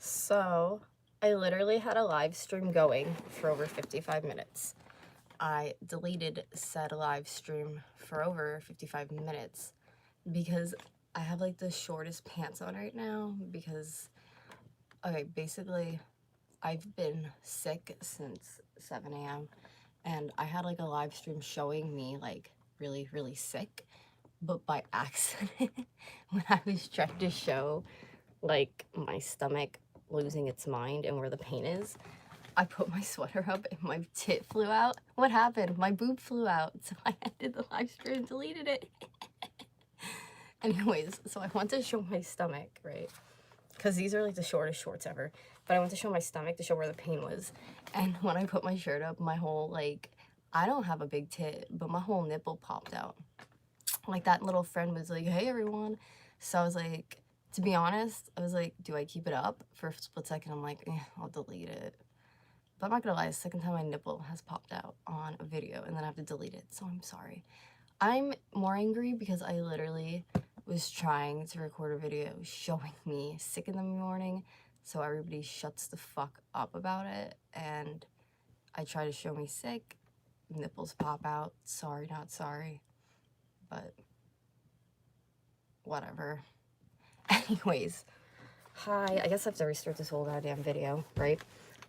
So, I literally had a live stream going for over 55 minutes. I deleted said live stream for over 55 minutes because I have like the shortest pants on right now because, okay, basically, I've been sick since 7 a.m. and I had like a live stream showing me like really, really sick, but by accident, when I was trying to show like my stomach losing its mind and where the pain is, I put my sweater up and my tit flew out. What happened? My boob flew out, so I ended the live stream and deleted it. Anyways, so I want to show my stomach, right? Because these are like the shortest shorts ever. But I want to show my stomach to show where the pain was. And when I put my shirt up, my whole, like, I don't have a big tit, but my whole nipple popped out. Like, that little friend was like, hey, everyone. So I was like, to be honest, I was like, do I keep it up? For a split second, I'm like, I'll delete it. But I'm not gonna lie, the second time my nipple has popped out on a video and then I have to delete it, so I'm sorry. I'm more angry because I literally was trying to record a video showing me sick in the morning, so everybody shuts the fuck up about it, and I try to show me sick, nipples pop out, sorry, not sorry, but whatever. Anyways, hi, I guess I have to restart this whole goddamn video, right?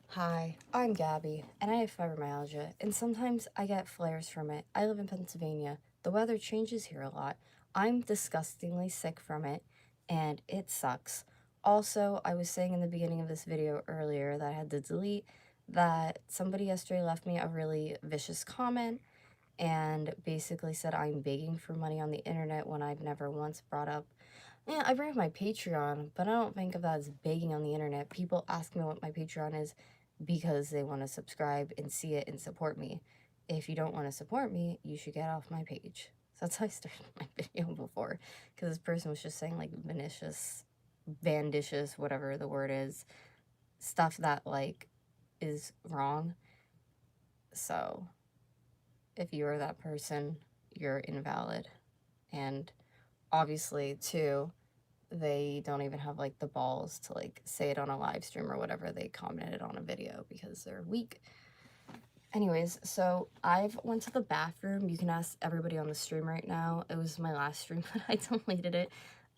Hi, I'm Gabby, and I have fibromyalgia, and sometimes I get flares from it. I live in Pennsylvania. The weather changes here a lot. I'm disgustingly sick from it, and it sucks. Also, I was saying in the beginning of this video earlier that I had to delete that somebody yesterday left me a really vicious comment and basically said I'm begging for money on the internet when I've never once brought up. Yeah, I bring up my Patreon, but I don't think of that as begging on the internet. People ask me what my Patreon is because they want to subscribe and see it and support me. If you don't want to support me, you should get off my page. So that's how I started my video before, because this person was just saying like vandicious, whatever the word is, stuff that like is wrong. So if you are that person, you're invalid. And obviously, too, they don't even have like the balls to like say it on a live stream or whatever. They commented on a video because they're weak. Anyways, so I've went to the bathroom. You can ask everybody on the stream right now. It was my last stream, but I deleted it.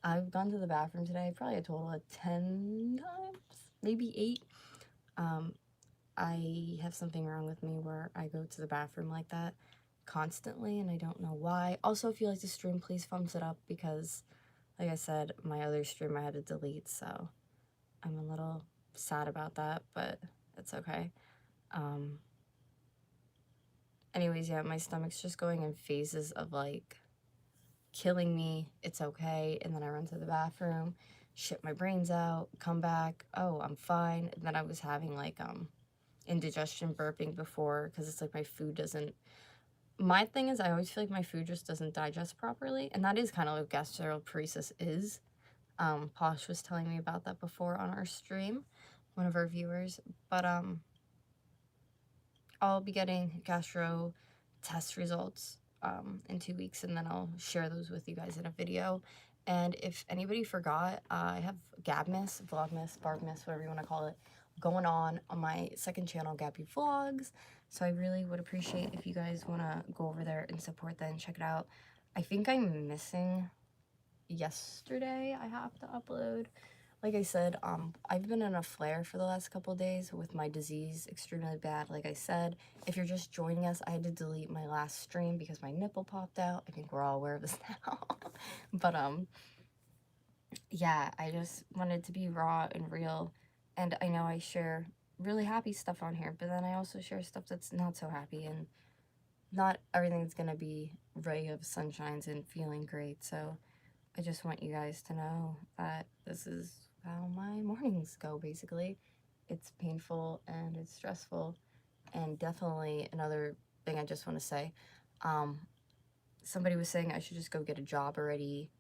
I've gone to the bathroom today probably a total of 10 times, maybe 8. I have something wrong with me where I go to the bathroom like that constantly, and I don't know why. Also, if you like the stream, please thumbs it up because, like I said, my other stream I had to delete, so I'm a little sad about that, but it's okay. Anyways, yeah, my stomach's just going in phases of like killing me. It's okay. And then I run to the bathroom, shit my brains out, come back. Oh, I'm fine. And then I was having like indigestion burping before because it's like my food doesn't. My thing is I always feel like my food just doesn't digest properly, and that is kind of what gastroparesis is. Posh was telling me about that before on our stream, one of our viewers. But I'll be getting gastro test results in 2 weeks, and then I'll share those with you guys in a video. And if anybody forgot, I have Gabmas, Vlogmas, Barbmas, whatever you want to call it, going on my second channel, Gabby Vlogs. So I really would appreciate if you guys want to go over there and support that and check it out. I think I'm missing yesterday. I have to upload. Like I said, I've been in a flare for the last couple days with my disease, extremely bad. Like I said, if you're just joining us, I had to delete my last stream because my nipple popped out. I think we're all aware of this now. But, yeah, I just wanted to be raw and real. And I know I share really happy stuff on here, but then I also share stuff that's not so happy, and not everything's gonna be ray of sunshines and feeling great. So I just want you guys to know that this is how my mornings go, basically. It's painful and it's stressful. And definitely another thing I just want to say, somebody was saying I should just go get a job already.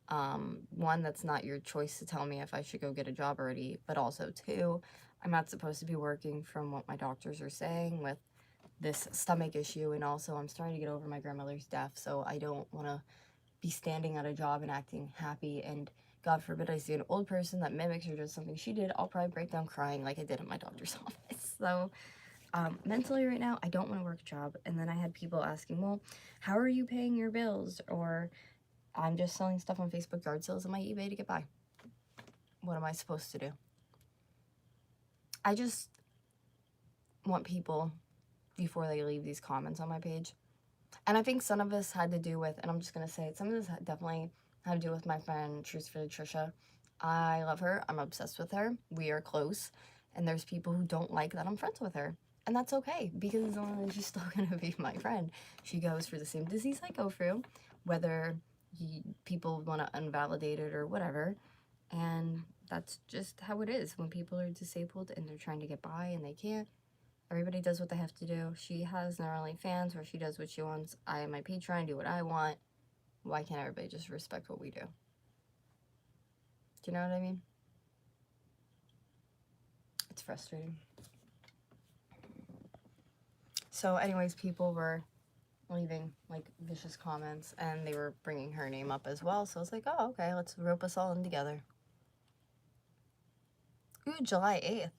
One, that's not your choice to tell me if I should go get a job already, but also two, I'm not supposed to be working from what my doctors are saying with this stomach issue, and also I'm starting to get over my grandmother's death, so I don't want to be standing at a job and acting happy, and God forbid I see an old person that mimics or does something she did, I'll probably break down crying like I did at my doctor's office. So mentally right now, I don't want to work a job. And then I had people asking, well, how are you paying your bills? Or I'm just selling stuff on Facebook yard sales and my eBay to get by. What am I supposed to do? I just want people, before they leave these comments on my page, and I think some of this had to do with, and I'm just going to say it, some of this definitely had to do with my friend Truthfully Trisha. I love her. I'm obsessed with her. We are close. And there's people who don't like that I'm friends with her. And that's okay, because she's still going to be my friend. She goes through the same disease I go through, whether people want to invalidate it or whatever. And that's just how it is when people are disabled and they're trying to get by and they can't. Everybody does what they have to do. She has their OnlyFans where she does what she wants. I have my Patreon, do what I want. Why can't everybody just respect what we do? Do you know what I mean? It's frustrating. So anyways, people were leaving like vicious comments and they were bringing her name up as well. So I was like, oh, okay, let's rope us all in together. Ooh, July 8th.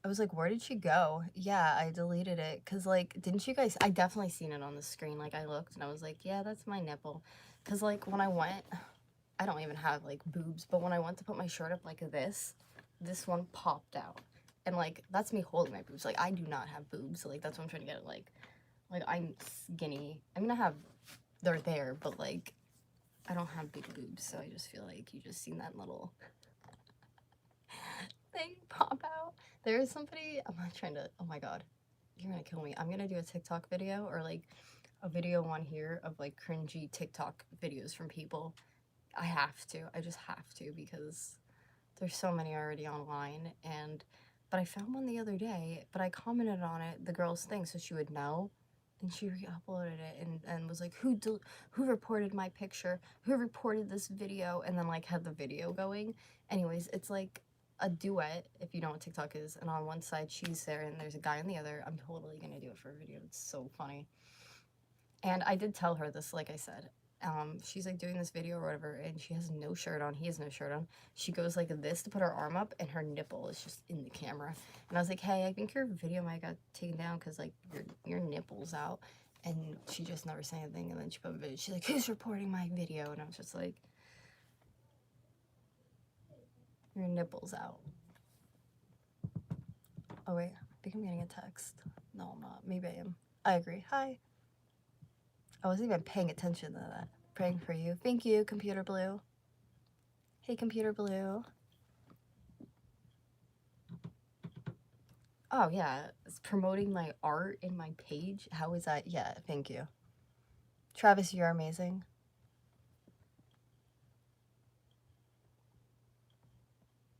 I was like, where did she go? Yeah, I deleted it. Because, like, didn't you guys... I definitely seen it on the screen. Like, I looked and I was like, yeah, that's my nipple. Because, like, when I went... I don't even have, like, boobs. But when I went to put my shirt up like this one popped out. And, like, that's me holding my boobs. Like, I do not have boobs. Like, that's what I'm trying to get at. Like, I'm skinny. I mean, I have... They're there, but, like, I don't have big boobs. So I just feel like you just seen that little... thing pop out. There is somebody, I'm not trying to, oh my god, you're gonna kill me. I'm gonna do a TikTok video or like a video on here of like cringy TikTok videos from people. I have to, I just have to, because there's so many already online. But I found one the other day, but I commented on it, the girl's thing, so she would know. And she re-uploaded it and was like, who reported my picture? Who reported this video? And then like had the video going. Anyways, it's like a duet, if you know what TikTok is, and on one side she's there and there's a guy on the other. I'm totally gonna do it for a video. It's so funny. And I did tell her this, like I said. She's like doing this video or whatever, and she has no shirt on. He has no shirt on. She goes like this to put her arm up, and her nipple is just in the camera. And I was like, hey, I think your video might got taken down because like your nipple's out. And she just never said anything. And then she put a video. She's like, who's reporting my video? And I was just like, your nipple's out. Oh wait, I think I'm getting a text. No, I'm not. Maybe I am. I agree. Hi. I wasn't even paying attention to that. Praying for you. Thank you, Computer Blue. Hey, Computer Blue. Oh, yeah. It's promoting my art in my page. How is that? Yeah, thank you. Travis, you're amazing.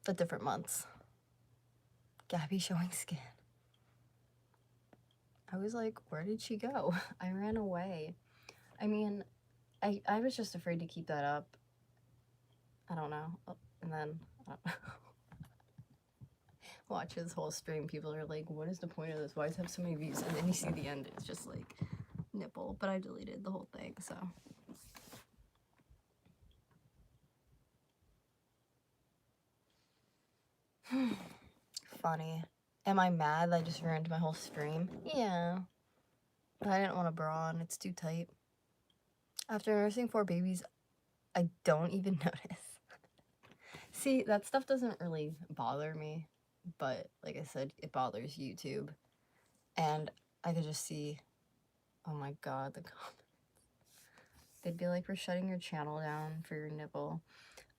The different months. Gabby showing skin. I was like, where did she go? I ran away. I mean, I was just afraid to keep that up. I don't know. And then, watch his whole stream. People are like, what is the point of this? Why does it have so many views? And then you see the end. It's just like nipple. But I deleted the whole thing, so. Funny. Am I mad that I just ruined my whole stream? Yeah. But I didn't want a bra on. It's too tight. After nursing 4 babies, I don't even notice. See, that stuff doesn't really bother me. But, like I said, it bothers YouTube. And I could just see, oh my god, the comments. They'd be like, we're shutting your channel down for your nipple.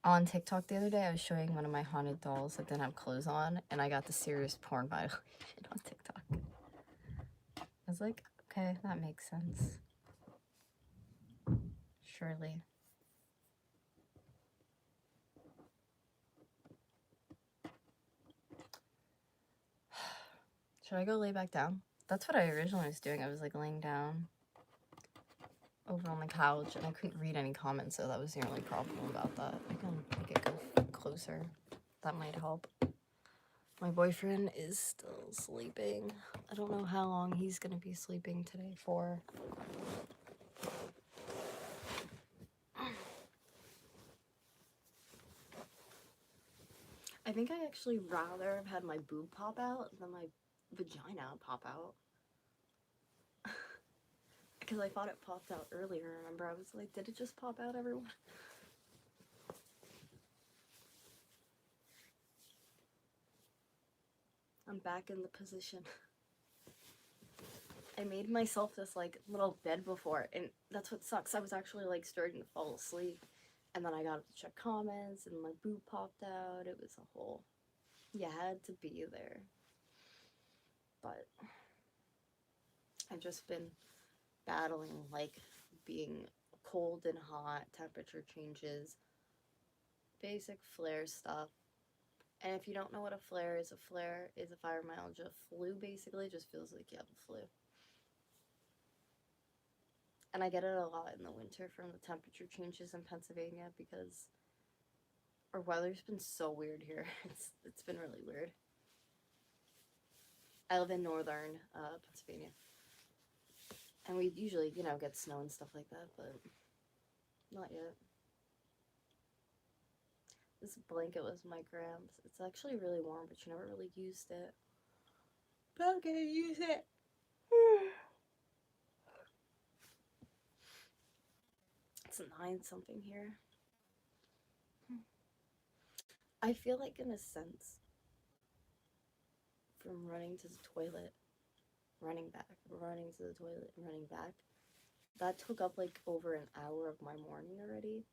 On TikTok the other day, I was showing one of my haunted dolls that didn't have clothes on, and I got the serious porn violation on TikTok. I was like, okay, that makes sense. Surely. Should I go lay back down? That's what I originally was doing. I was like laying down over on the couch, and I couldn't read any comments, so that was the only problem about that. I can make it go closer. That might help. My boyfriend is still sleeping. I don't know how long he's gonna be sleeping today for. I think I actually rather have had my boob pop out than my vagina pop out. Because I thought it popped out earlier, remember? I was like, did it just pop out, everyone? I'm back in the position. I made myself this like little bed before, and that's what sucks. I was actually like starting to fall asleep, and then I got up to check comments, and my boob popped out. It was a whole, you had to be there. But I've just been battling like being cold and hot, temperature changes, basic flare stuff. And if you don't know what a flare is a fibromyalgia flu, basically. It just feels like you have a flu. And I get it a lot in the winter from the temperature changes in Pennsylvania because our weather's been so weird here. It's been really weird. I live in northern Pennsylvania. And we usually, get snow and stuff like that, but not yet. This blanket was my Gram's. It's actually really warm, but you never really used it. But I'm gonna use it. It's 9 something here. I feel like, in a sense, from running to the toilet, running back, running to the toilet, and running back, that took up like over an hour of my morning already.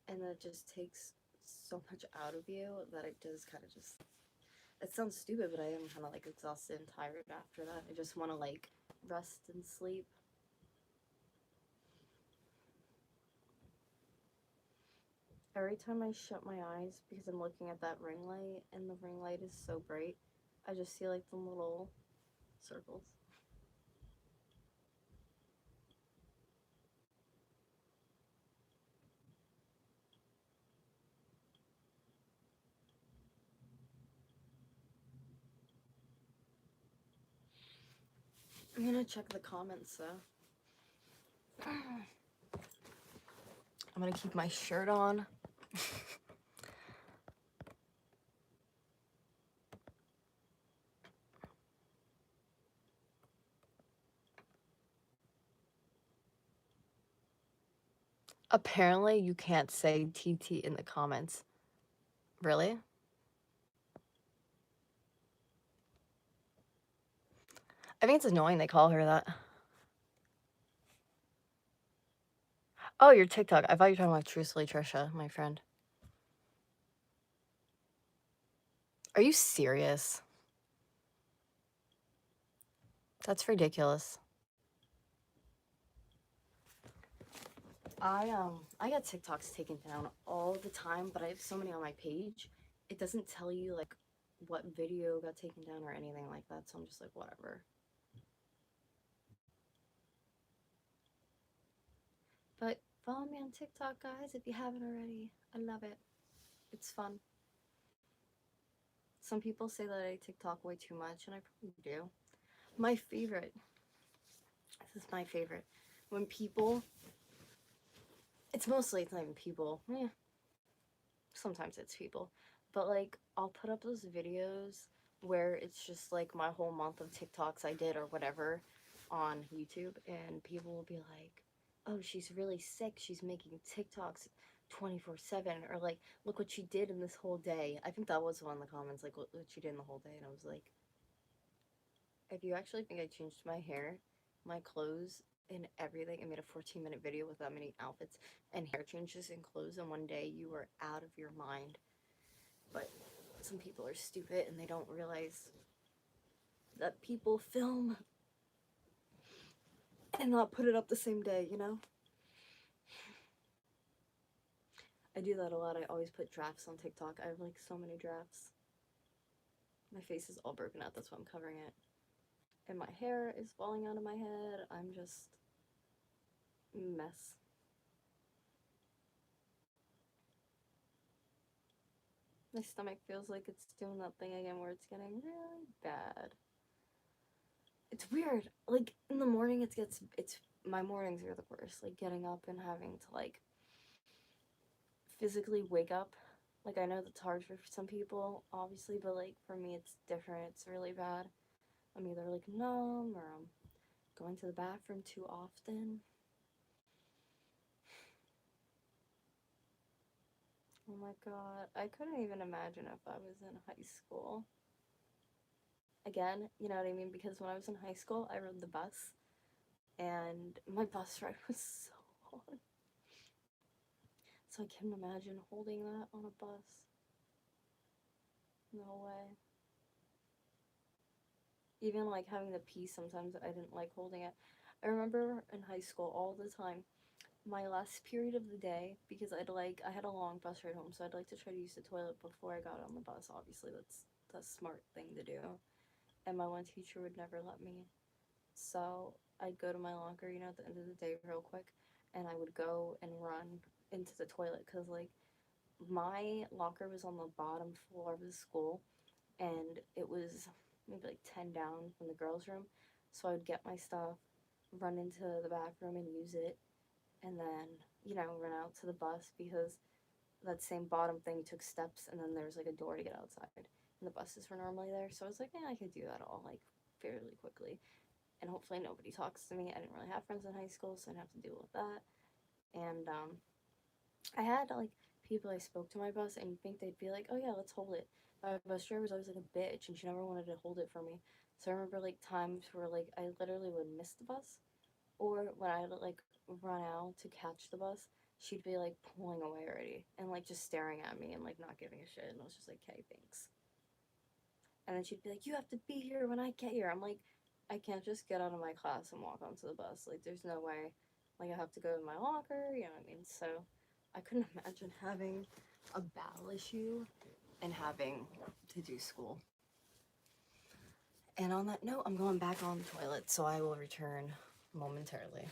And it just takes so much out of you that it does kind of just, it sounds stupid, but I am kind of like exhausted and tired after that. I just want to like rest and sleep. Every time I shut my eyes, because I'm looking at that ring light, and the ring light is so bright, I just see like the little circles. I'm gonna check the comments though. I'm gonna keep my shirt on. Apparently, you can't say TT in the comments. Really? I think it's annoying they call her that. Oh, your TikTok. I thought you were talking about Truthfully Trisha, my friend. Are you serious? That's ridiculous. I get TikToks taken down all the time, but I have so many on my page. It doesn't tell you like what video got taken down or anything like that, so I'm just like, whatever. But follow me on TikTok, guys, if you haven't already. I love it. It's fun. Some people say that I TikTok way too much, and I probably do. My favorite, this is my favorite, when people, it's not even people, sometimes it's people, but like, I'll put up those videos where it's just like my whole month of TikToks I did or whatever on YouTube, and people will be like, oh, she's really sick, she's making TikToks 24/7, or like, look what she did in this whole day. I think that was one of the comments, like, what she did in the whole day, and I was like, if you actually think I changed my hair, my clothes, and everything, I made a 14-minute video with that many outfits and hair changes and clothes in one day, you are out of your mind. But some people are stupid and they don't realize that people film and not put it up the same day, I do that a lot. I always put drafts on TikTok. I have like so many drafts. My face is all broken out, that's why I'm covering it. And my hair is falling out of my head. I'm just a mess. My stomach feels like it's doing that thing again where it's getting really bad. It's weird. Like, in the morning, my mornings are the worst. Like, getting up and having to, like, physically wake up Like, I know that's hard for some people, obviously, but like for me, it's different. It's really bad. I'm either like numb or I'm going to the bathroom too often. Oh my god, I couldn't even imagine if I was in high school. Again, you know what I mean? Because when I was in high school, I rode the bus, and my bus ride was so hard. So I couldn't imagine holding that on a bus. No way. Even like having the pee, sometimes I didn't like holding it. I remember in high school all the time, my last period of the day, because I had a long bus ride home, so I'd like to try to use the toilet before I got on the bus. Obviously, that's the smart thing to do. And my one teacher would never let me. So I'd go to my locker, at the end of the day real quick, and I would go and run into the toilet because like my locker was on the bottom floor of the school, and it was maybe like 10 down from the girls' room. So I would get my stuff, run into the back room and use it, and then, run out to the bus because that same bottom thing took steps and then there was like a door to get outside. And the buses were normally there. So I was like, yeah, I could do that all like fairly quickly. And hopefully nobody talks to me. I didn't really have friends in high school, so I didn't have to deal with that. And I had like people I spoke to my bus, and you'd think they'd be like, oh yeah, let's hold it. My bus driver was always like a bitch, and she never wanted to hold it for me. So I remember like times where like I literally would miss the bus, or when I would like run out to catch the bus, she'd be like pulling away already and like just staring at me and like not giving a shit. And I was just like, okay, thanks. And then she'd be like, you have to be here when I get here. I'm like, I can't just get out of my class and walk onto the bus. Like, there's no way. Like, I have to go to my locker, you know what I mean? So, I couldn't imagine having a bowel issue and having to do school. And on that note, I'm going back on the toilet, so I will return momentarily.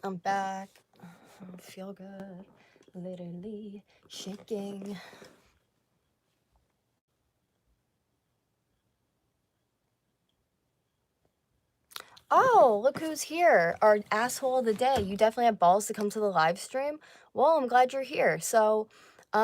I'm back. I feel good. Literally shaking. Oh, look who's here. Our asshole of the day. You definitely have balls to come to the live stream. Well, I'm glad you're here. So,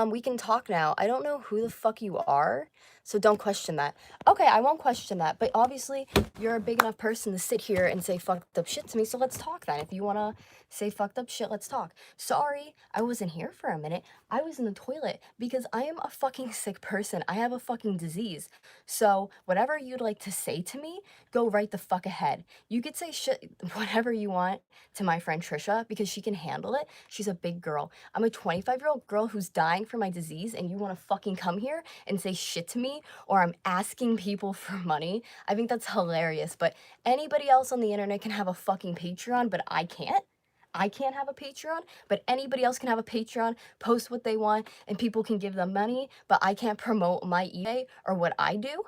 we can talk now. I don't know who the fuck you are, so don't question that. Okay, I won't question that, but obviously you're a big enough person to sit here and say fucked up shit to me, so let's talk then. If you wanna say fucked up shit, let's talk. Sorry, I wasn't here for a minute. I was in the toilet because I am a fucking sick person. I have a fucking disease. So, whatever you'd like to say to me, go right the fuck ahead. You could say shit, whatever you want to my friend Trisha because she can handle it. She's a big girl. I'm a 25-year-old girl who's dying for my disease, and you want to fucking come here and say shit to me, or I'm asking people for money. I think that's hilarious. But anybody else on the internet can have a fucking Patreon, but I can't. I can't have a Patreon, but anybody else can have a Patreon, post what they want, and people can give them money, but I can't promote my eBay or what I do.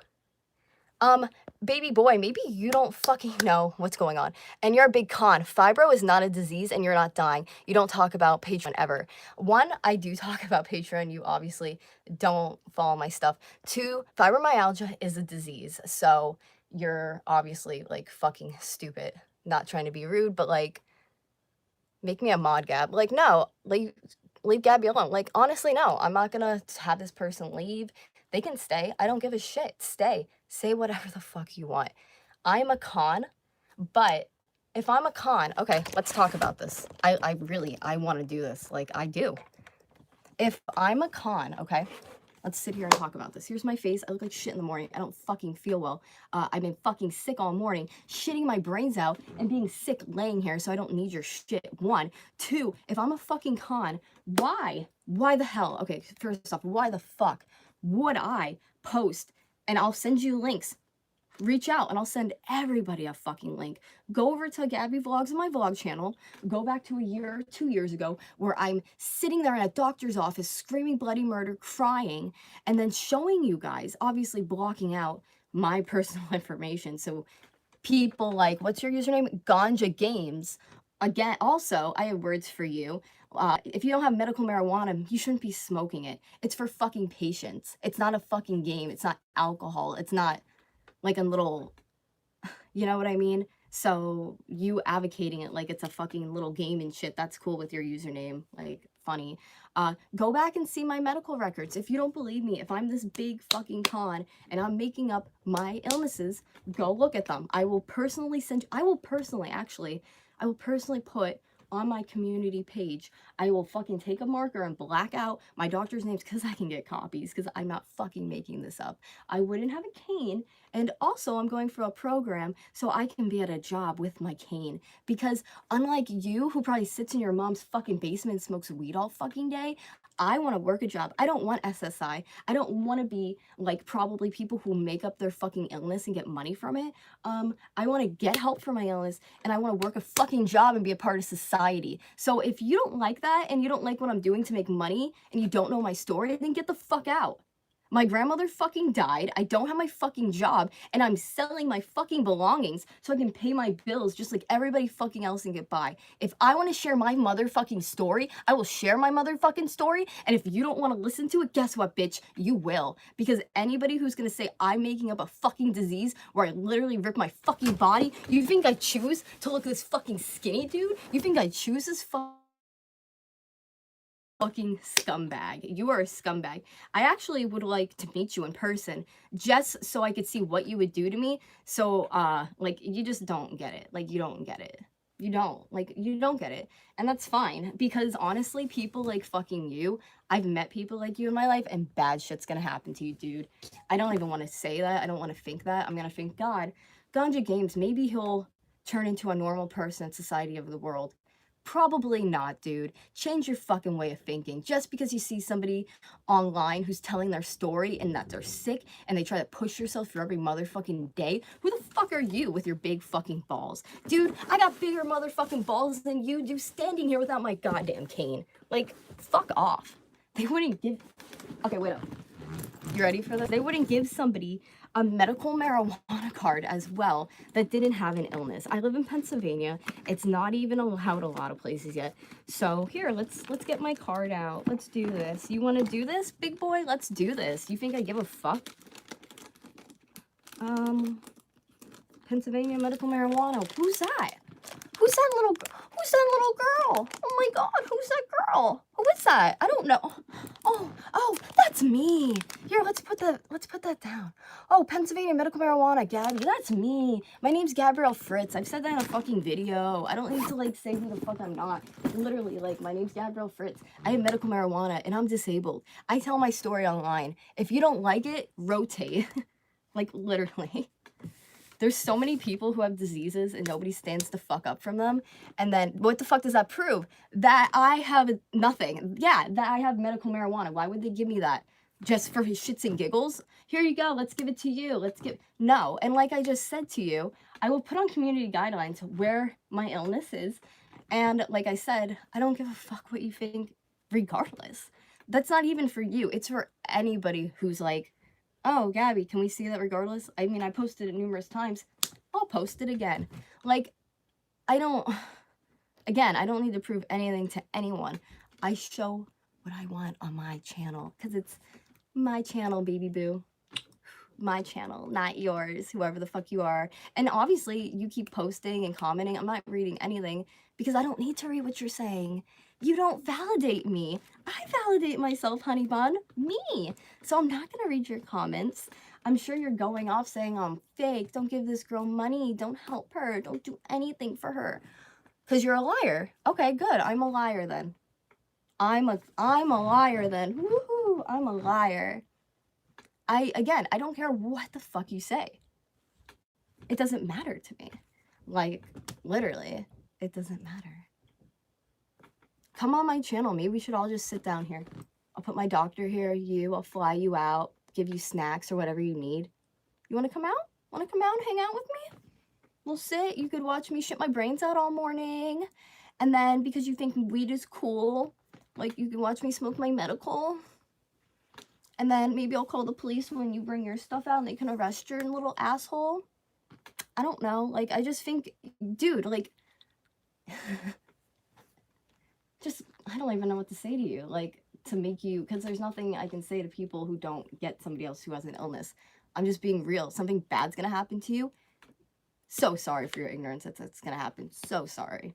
Um, Baby boy, maybe you don't fucking know what's going on. And you're a big con. Fibro is not a disease and you're not dying. You don't talk about Patreon ever. One, I do talk about Patreon. You obviously don't follow my stuff. Two, fibromyalgia is a disease. So you're obviously, like, fucking stupid. Not trying to be rude, but, like, make me a mod, Gab. Like, no, leave Gabby alone. Like, honestly, no, I'm not gonna have this person leave. They can stay. I don't give a shit. Stay. Say whatever the fuck you want. I'm a con, but if I'm a con, okay, let's talk about this. I really, I want to do this. Like, I do. If I'm a con, okay, let's sit here and talk about this. Here's my face. I look like shit in the morning. I don't fucking feel well. I've been fucking sick all morning, shitting my brains out and being sick laying here, so I don't need your shit. One. Two, if I'm a fucking con, why? Why the hell? Okay, first off, why the fuck would I post, and I'll send you links, reach out and I'll send everybody a fucking link. Go over to Gabby Vlogs on my vlog channel. Go back to a year or 2 years ago where I'm sitting there in a doctor's office screaming bloody murder, crying, and then showing you guys, obviously blocking out my personal information. So people like, what's your username? Ganja Games. Again, also, I have words for you. If you don't have medical marijuana, you shouldn't be smoking it. It's for fucking patients. It's not a fucking game. It's not alcohol. It's not like a little, you know what I mean? So you advocating it like it's a fucking little game and shit, that's cool with your username, like funny. Go back and see my medical records. If you don't believe me, if I'm this big fucking con and I'm making up my illnesses, go look at them. I will personally put on my community page, I will fucking take a marker and black out my doctor's names because I can get copies, because I'm not fucking making this up. I wouldn't have a cane, and also I'm going for a program so I can be at a job with my cane, because unlike you who probably sits in your mom's fucking basement and smokes weed all fucking day, I want to work a job. I don't want SSI. I don't want to be like probably people who make up their fucking illness and get money from it. I want to get help for my illness, and I want to work a fucking job and be a part of society. So if you don't like that and you don't like what I'm doing to make money and you don't know my story, then get the fuck out. My grandmother fucking died, I don't have my fucking job, and I'm selling my fucking belongings so I can pay my bills just like everybody fucking else and get by. If I want to share my motherfucking story, I will share my motherfucking story, and if you don't want to listen to it, guess what, bitch? You will. Because anybody who's gonna say I'm making up a fucking disease where I literally rip my fucking body, you think I choose to look this fucking skinny dude? You think I choose this fucking scumbag. You are a scumbag. I actually would like to meet you in person just so I could see what you would do to me. So, like, you just don't get it. Like, you don't get it. You don't. Like, you don't get it. And that's fine. Because, honestly, people like fucking you, I've met people like you in my life, and bad shit's gonna happen to you, dude. I don't even want to say that. I don't want to think that. I'm gonna think, God, Ganja Games, maybe he'll turn into a normal person in society of the world. Probably not, dude. Change your fucking way of thinking. Just because you see somebody online who's telling their story and that they're sick and they try to push yourself through every motherfucking day, who the fuck are you with your big fucking balls? Dude, I got bigger motherfucking balls than you do standing here without my goddamn cane. Like, fuck off. They wouldn't give... Okay, wait up. You ready for this? They wouldn't give somebody a medical marijuana card as well that didn't have an illness. I live in Pennsylvania. It's not even allowed a lot of places yet. So here, let's get my card out. Let's do this. You want to do this, big boy? Let's do this. You think I give a fuck? Pennsylvania medical marijuana. Who's that? Who's that little girl? Oh my god, who's that girl? Who is that? I don't know. Oh, that's me. Here, let's put that down. Oh, Pennsylvania medical marijuana, Gabby, that's me. My name's Gabrielle Fritz. I've said that in a fucking video. I don't need to like say who the fuck I'm not. Literally, like, my name's Gabrielle Fritz. I have medical marijuana and I'm disabled. I tell my story online. If you don't like it, rotate. Like, literally. There's so many people who have diseases and nobody stands to fuck up from them. And then what the fuck does that prove? That I have nothing. Yeah, that I have medical marijuana. Why would they give me that? Just for shits and giggles? Here you go. Let's give it to you. No. And like I just said to you, I will put on community guidelines where my illness is. And like I said, I don't give a fuck what you think regardless. That's not even for you. It's for anybody who's like, oh, Gabby, can we see that regardless? I mean, I posted it numerous times. I'll post it again. Like, I don't need to prove anything to anyone. I show what I want on my channel, because it's my channel, baby boo. my channel, not yours, whoever the fuck you are. And obviously, you keep posting and commenting. I'm not reading anything because I don't need to read what you're saying. You don't validate me. I validate myself, honey bun. Me. So I'm not going to read your comments. I'm sure you're going off saying I'm fake. Don't give this girl money. Don't help her. Don't do anything for her. Because you're a liar. Okay, good. I'm a liar then. I'm a liar then. Woohoo! I'm a liar. Again, I don't care what the fuck you say. It doesn't matter to me. Like, literally, it doesn't matter. Come on my channel. Maybe we should all just sit down here. I'll put my doctor here, I'll fly you out, give you snacks or whatever you need. You want to come out? Want to come out and hang out with me? We'll sit. You could watch me shit my brains out all morning. And then because you think weed is cool, like you can watch me smoke my medical. And then maybe I'll call the police when you bring your stuff out and they can arrest your little asshole. I don't know. Like, I just think, dude, like, just, I don't even know what to say to you. Like, to make you, because there's nothing I can say to people who don't get somebody else who has an illness. I'm just being real. Something bad's going to happen to you. So sorry for your ignorance that that's going to happen. So sorry.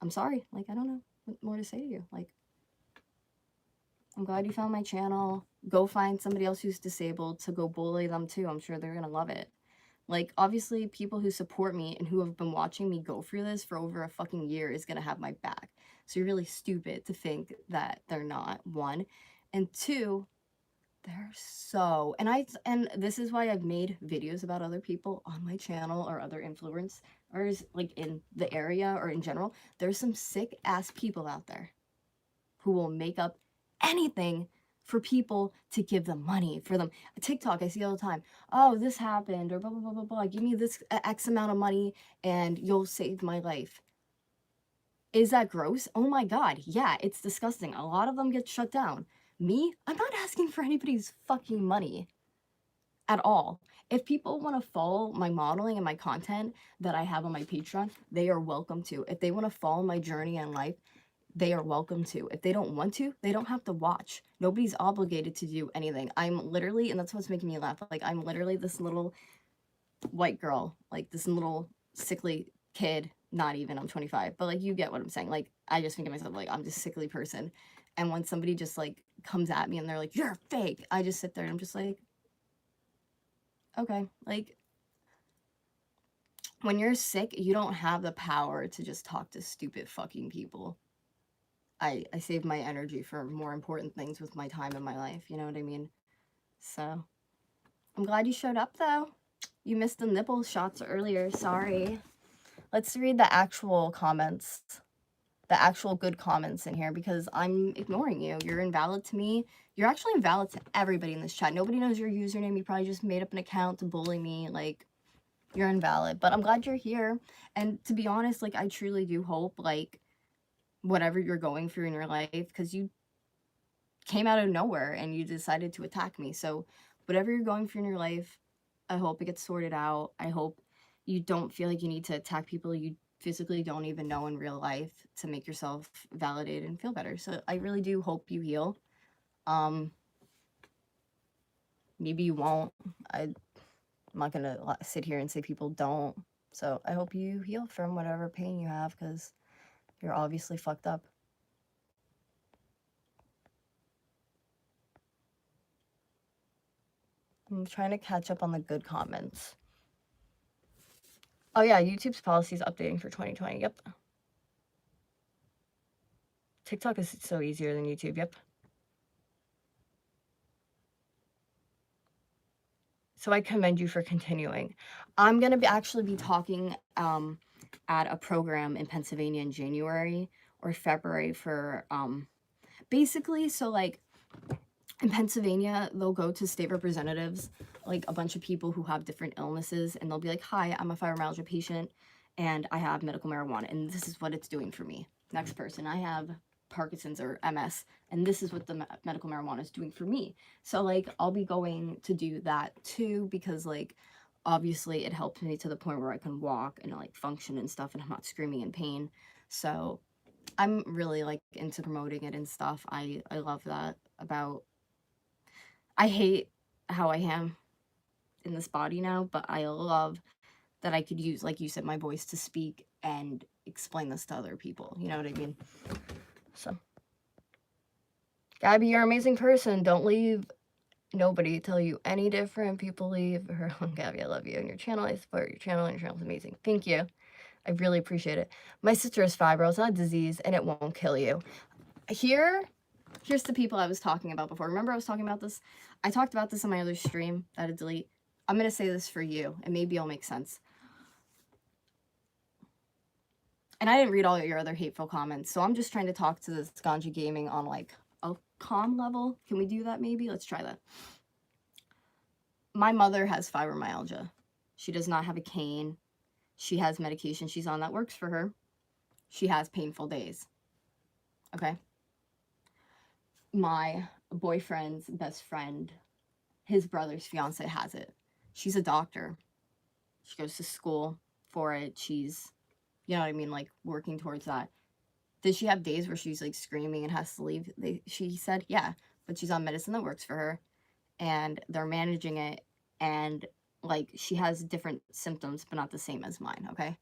I'm sorry. Like, I don't know what more to say to you. Like, I'm glad you found my channel. Go find somebody else who's disabled to go bully them too. I'm sure they're going to love it. Like, obviously, people who support me and who have been watching me go through this for over a fucking year is going to have my back. So you're really stupid to think that they're not, one. And two, they're so... And this is why I've made videos about other people on my channel or other influencers, like, in the area or in general. There's some sick-ass people out there who will make up anything for people to give them money for them. TikTok, I see all the time. Oh, this happened, or blah, blah, blah, blah, blah. Give me this X amount of money and you'll save my life. Is that gross? Oh my God. Yeah, it's disgusting. A lot of them get shut down. Me, I'm not asking for anybody's fucking money at all. If people want to follow my modeling and my content that I have on my Patreon, they are welcome to. If they want to follow my journey in life, they are welcome to. If they don't want to, they don't have to watch. Nobody's obligated to do anything. I'm literally, and that's what's making me laugh, like, I'm literally this little white girl, like this little sickly kid, not even, I'm 25, but like, you get what I'm saying. Like, I just think of myself like I'm just a sickly person. And when somebody just like comes at me and they're like, you're fake, I just sit there and I'm just like, okay. Like, when you're sick, you don't have the power to just talk to stupid fucking people. I save my energy for more important things with my time in my life, you know what I mean? So, I'm glad you showed up, though. You missed the nipple shots earlier, sorry. Let's read the actual comments, the actual good comments in here, because I'm ignoring you. You're invalid to me. You're actually invalid to everybody in this chat. Nobody knows your username. You probably just made up an account to bully me. Like, you're invalid. But I'm glad you're here. And to be honest, like, I truly do hope, like, whatever you're going through in your life, because you came out of nowhere and you decided to attack me. So whatever you're going through in your life, I hope it gets sorted out. I hope you don't feel like you need to attack people you physically don't even know in real life to make yourself validated and feel better. So I really do hope you heal. Maybe you won't. I'm not gonna sit here and say people don't. So I hope you heal from whatever pain you have, because you're obviously fucked up. I'm trying to catch up on the good comments. Oh yeah, YouTube's policy is updating for 2020. Yep. TikTok is so easier than YouTube. Yep. So I commend you for continuing. I'm going to actually be talking at a program in Pennsylvania in January or February for basically, so like in Pennsylvania, they'll go to state representatives, like a bunch of people who have different illnesses, and they'll be like, hi, I'm a fibromyalgia patient and I have medical marijuana and this is what it's doing for me. Next person, I have Parkinson's or MS, and this is what the medical marijuana is doing for me. So like, I'll be going to do that too, because like, obviously it helps me to the point where I can walk and like function and stuff, and I'm not screaming in pain. So I'm really like into promoting it and stuff. I love that about, I hate how I am. in this body now, but I love that I could use, like you said, my voice to speak and explain this to other people. You know what I mean? So, Gabby, you're an amazing person. Don't leave nobody tell you any different. People leave her alone. Gabby, I love you and your channel. I support your channel, and your channel is amazing. Thank you. I really appreciate it. My sister has fibro. It's not a disease, and it won't kill you. Here's the people I was talking about before. Remember I was talking about this? I talked about this on my other stream that I had to delete. I'm going to say this for you, and maybe it'll make sense. And I didn't read all your other hateful comments, so I'm just trying to talk to this ganja gaming on, like, a calm level. Can we do that maybe? Let's try that. My mother has fibromyalgia. She does not have a cane. She has medication she's on that works for her. She has painful days. Okay? My boyfriend's best friend, his brother's fiance has it. She's a doctor. She goes to school for it. She's, you know what I mean, like, working towards that. Does she have days where she's, like, screaming and has to leave? She said, yeah, but she's on medicine that works for her, and they're managing it, and, like, she has different symptoms, but not the same as mine, okay?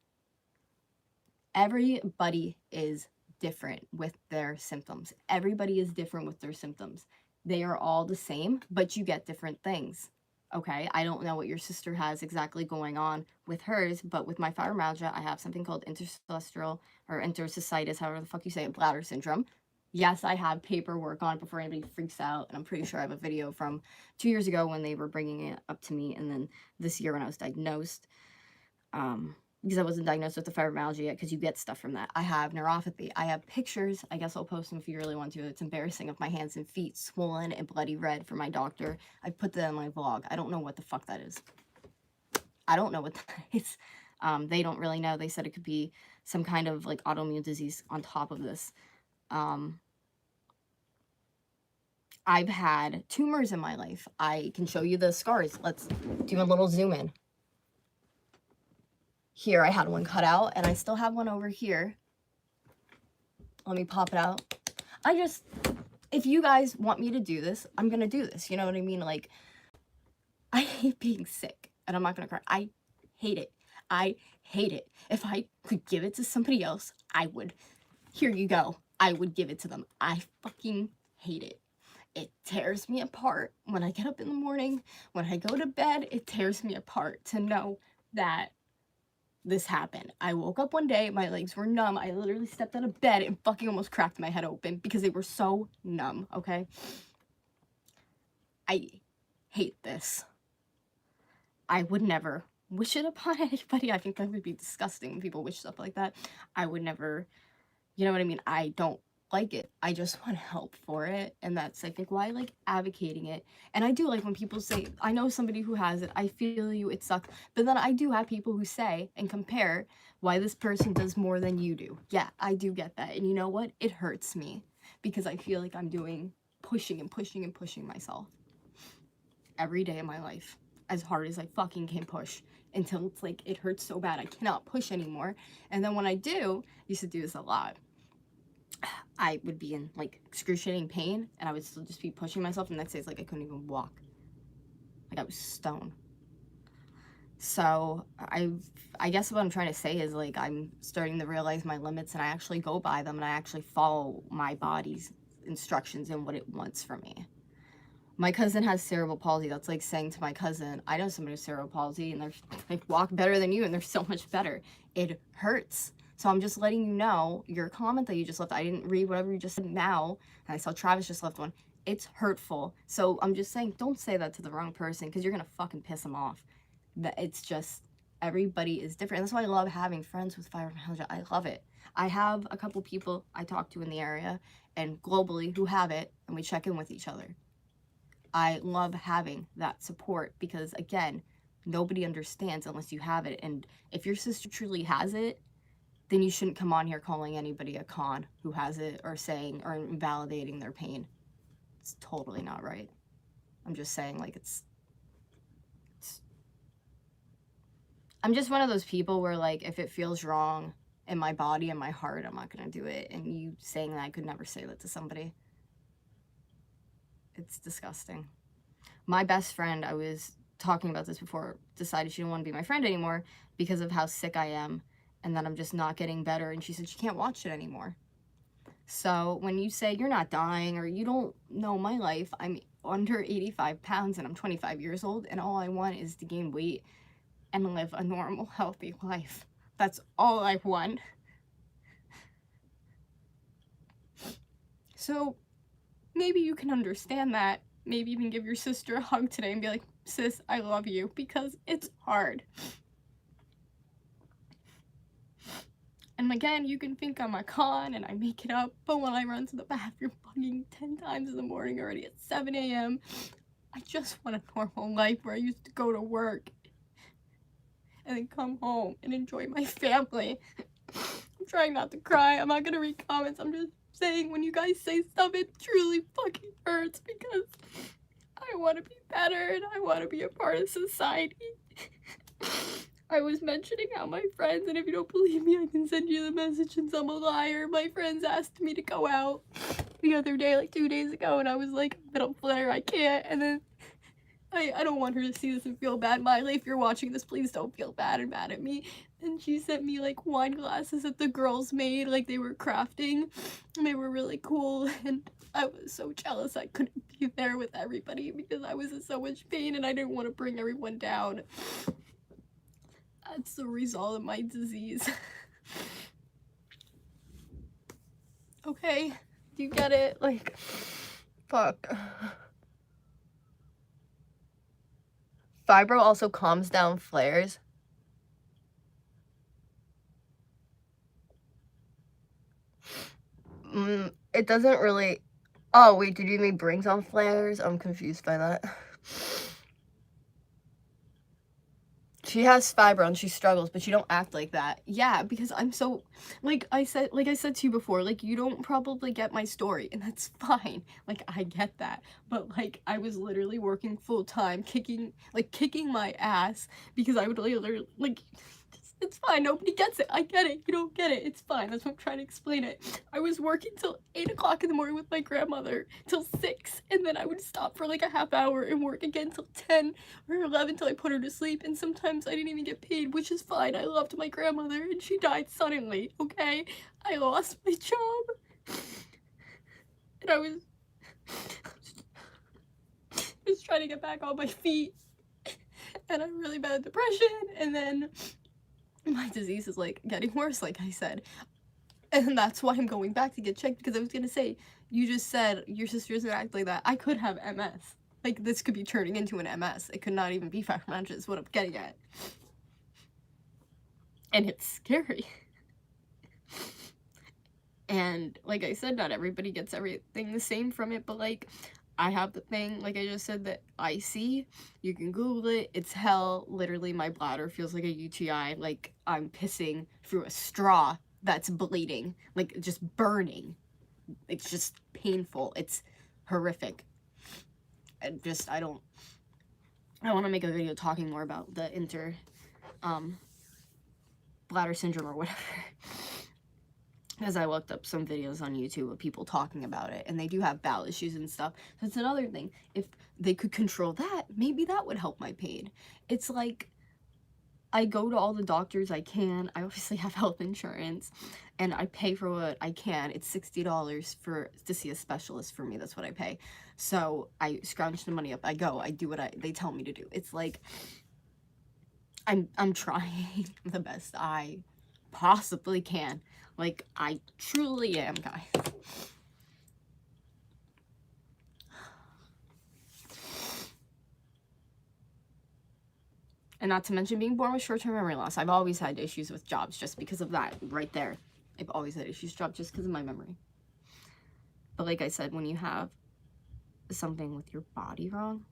Everybody is different with their symptoms. Everybody is different with their symptoms. They are all the same, but you get different things. Okay, I don't know what your sister has exactly going on with hers, but with my fibromyalgia, I have something called interstitial or interstititis, however the fuck you say it, bladder syndrome. Yes, I have paperwork on it before anybody freaks out, and I'm pretty sure I have a video from 2 years ago when they were bringing it up to me, and then this year when I was diagnosed. Because I wasn't diagnosed with the fibromyalgia yet, because you get stuff from that. I have neuropathy. I have pictures. I guess I'll post them if you really want to. It's embarrassing, of my hands and feet swollen and bloody red for my doctor. I put that in my vlog. I don't know what the fuck that is. I don't know what that is. They don't really know. They said it could be some kind of, like, autoimmune disease on top of this. I've had tumors in my life. I can show you the scars. Let's do a little zoom in. Here, I had one cut out, and I still have one over here. Let me pop it out. If you guys want me to do this, I'm gonna do this. You know what I mean? Like, I hate being sick, and I'm not gonna cry. I hate it. I hate it. If I could give it to somebody else, I would. Here you go. I would give it to them. I fucking hate it. It tears me apart when I get up in the morning. When I go to bed, it tears me apart to know that this happened. I woke up one day, my legs were numb. I literally stepped out of bed and fucking almost cracked my head open because they were so numb, okay? I hate this. I would never wish it upon anybody. I think that would be disgusting when people wish stuff like that. I would never, you know what I mean? I don't like it. I just want help for it, and that's, I think, why I like advocating it. And I do like when people say, I know somebody who has it, I feel you, it sucks, but then I do have people who say and compare why this person does more than you do. Yeah, I do get that, and you know what? It hurts me because I feel like I'm pushing and pushing and pushing myself every day of my life as hard as I fucking can push, until it's like it hurts so bad I cannot push anymore. And then when I do, I used to do this a lot, I would be in, like, excruciating pain, and I would still just be pushing myself, and the next day it's like I couldn't even walk. Like, I was stone. So I guess what I'm trying to say is, like, I'm starting to realize my limits, and I actually go by them, and I actually follow my body's instructions and what it wants from me. My cousin has cerebral palsy. That's like saying to my cousin, I know somebody with cerebral palsy, and they walk better than you, and they're so much better. It hurts. So I'm just letting you know, your comment that you just left, I didn't read whatever you just said now, and I saw Travis just left one. It's hurtful. So I'm just saying, don't say that to the wrong person, because you're going to fucking piss them off. It's just, everybody is different. And that's why I love having friends with fibromyalgia. I love it. I have a couple people I talk to in the area and globally who have it, and we check in with each other. I love having that support because, again, nobody understands unless you have it. And if your sister truly has it, then you shouldn't come on here calling anybody a con who has it, or saying or invalidating their pain. It's totally not right. I'm just saying, like, I'm just one of those people where, like, if it feels wrong in my body and my heart, I'm not gonna do it. And you saying that, I could never say that to somebody. It's disgusting. My best friend, I was talking about this before, decided she didn't want to be my friend anymore because of how sick I am and that I'm just not getting better. And she said she can't watch it anymore. So when you say you're not dying or you don't know my life, I'm under 85 pounds and I'm 25 years old and all I want is to gain weight and live a normal, healthy life. That's all I want. So maybe you can understand that. Maybe even give your sister a hug today and be like, sis, I love you, because it's hard. And again, you can think I'm a con and I make it up, but when I run to the bathroom fucking 10 times in the morning already at 7 a.m., I just want a normal life where I used to go to work and then come home and enjoy my family. I'm trying not to cry. I'm not gonna read comments. I'm just saying, when you guys say stuff, it truly fucking hurts because I want to be better and I want to be a part of society. I was mentioning how my friends, and if you don't believe me, I can send you the message since I'm a liar. My friends asked me to go out the other day, like 2 days ago, and I was like, I don't flare, I can't. And then I don't want her to see this and feel bad. Miley, if you're watching this, please don't feel bad and mad at me. And she sent me like wine glasses that the girls made, like they were crafting, and they were really cool. And I was so jealous I couldn't be there with everybody because I was in so much pain and I didn't want to bring everyone down. That's the result of my disease. Okay, do you get it? Like, fuck. Fibro also calms down flares. It doesn't really... Oh, wait, did you mean brings on flares? I'm confused by that. She has fibro and she struggles, but she don't act like that. Yeah, because I'm so... Like I said to you before, like, you don't probably get my story, and that's fine. Like, I get that. But, like, I was literally working full-time, kicking my ass, because I would literally, like... It's fine, nobody gets it. I get it. You don't get it. It's fine. That's what I'm trying to explain it. I was working till 8 o'clock in the morning with my grandmother till 6, and then I would stop for like a half hour and work again till 10 or 11 till I put her to sleep, and sometimes I didn't even get paid, which is fine. I loved my grandmother, and she died suddenly, okay? I lost my job, and I was just trying to get back on my feet, and I'm really bad depression, and then my disease is like getting worse, like I said, and that's why I'm going back to get checked, because I was gonna say, you just said your sister doesn't act like that. I could have MS. Like, this could be turning into an MS. It could not even be fibromyalgia is what I'm getting at. And it's scary. And like I said, not everybody gets everything the same from it, but like, I have the thing, like I just said, that I see. You can Google it. It's hell. Literally, my bladder feels like a UTI. Like, I'm pissing through a straw that's bleeding. Like, just burning. It's just painful. It's horrific. And just, I want to make a video talking more about the bladder syndrome or whatever. As I looked up some videos on YouTube of people talking about it, and they do have bowel issues and stuff. So it's another thing. If they could control that, maybe that would help my pain. It's like, I go to all the doctors I can. I obviously have health insurance, and I pay for what I can. It's $60 to see a specialist for me. That's what I pay. So I scrounge the money up. I go. I do what they tell me to do. It's like, I'm trying the best I possibly can. Like, I truly am, guys. And not to mention being born with short-term memory loss. I've always had issues with jobs just because of that right there. I've always had issues with jobs just because of my memory. But like I said, when you have something with your body wrong,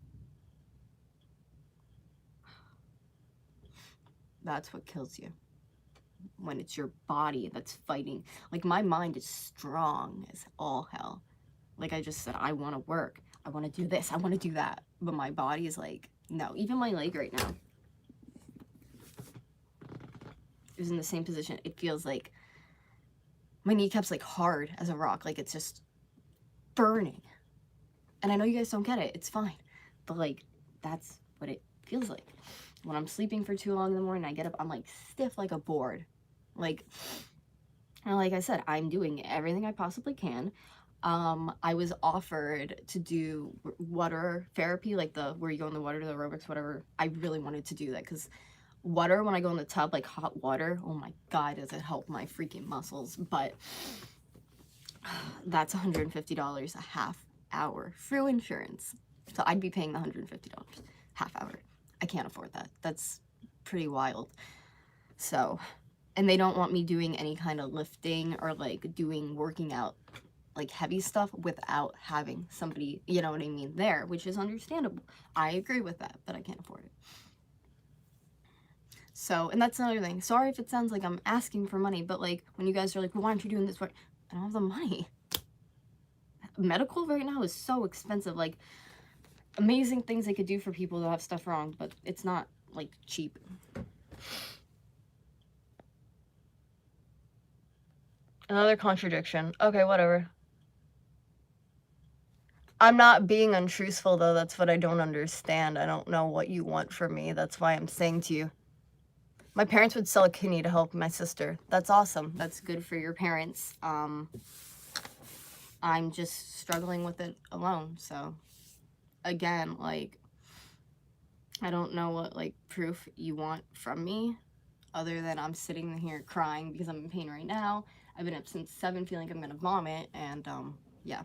that's what kills you. When it's your body that's fighting. Like, my mind is strong as all hell. Like I just said, I want to work. I want to do this. I want to do that. But my body is like, no. Even my leg right now is in the same position. It feels like my kneecap's like hard as a rock. Like, it's just burning. And I know you guys don't get it. It's fine. But like, that's what it feels feels like. When I'm sleeping for too long in the morning, I get up, I'm like stiff like a board. Like, and like I said, I'm doing everything I possibly can. I was offered to do water therapy, like where you go in the water, the aerobics, whatever. I really wanted to do that because water, when I go in the tub, like hot water, oh my God, does it help my freaking muscles. But that's $150 a half hour through insurance. So I'd be paying the $150 half hour. I can't afford that. That's pretty wild. So, and they don't want me doing any kind of lifting or like working out like heavy stuff without having somebody, you know what I mean, there, which is understandable. I agree with that, but I can't afford it. So, and that's another thing. Sorry if it sounds like I'm asking for money, but like when you guys are like, well, why aren't you doing this work? I don't have the money. Medical right now is so expensive. Like, amazing things they could do for people who have stuff wrong, but it's not like cheap. Another contradiction. Okay, whatever. I'm not being untruthful, though. That's what I don't understand. I don't know what you want from me. That's why I'm saying to you. My parents would sell a kidney to help my sister. That's awesome. That's good for your parents. I'm just struggling with it alone. So, again, like, I don't know what, like, proof you want from me other than I'm sitting here crying because I'm in pain right now. I've been up since 7 feeling like I'm gonna vomit, and, yeah.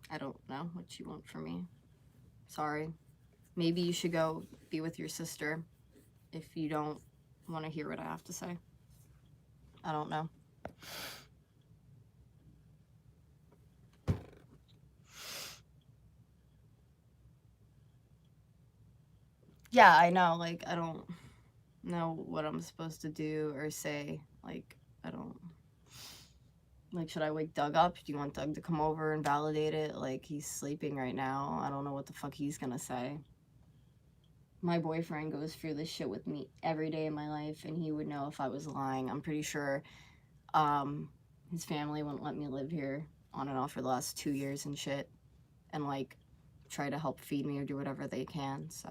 I don't know what you want from me. Sorry. Maybe you should go be with your sister if you don't want to hear what I have to say. I don't know. Yeah, I know. Like, I don't know what I'm supposed to do or say. Like, I don't... Like, should I wake Doug up? Do you want Doug to come over and validate it? Like, he's sleeping right now. I don't know what the fuck he's gonna say. My boyfriend goes through this shit with me every day in my life, and he would know if I was lying. I'm pretty sure his family wouldn't let me live here on and off for the last 2 years and shit, and like try to help feed me or do whatever they can. So,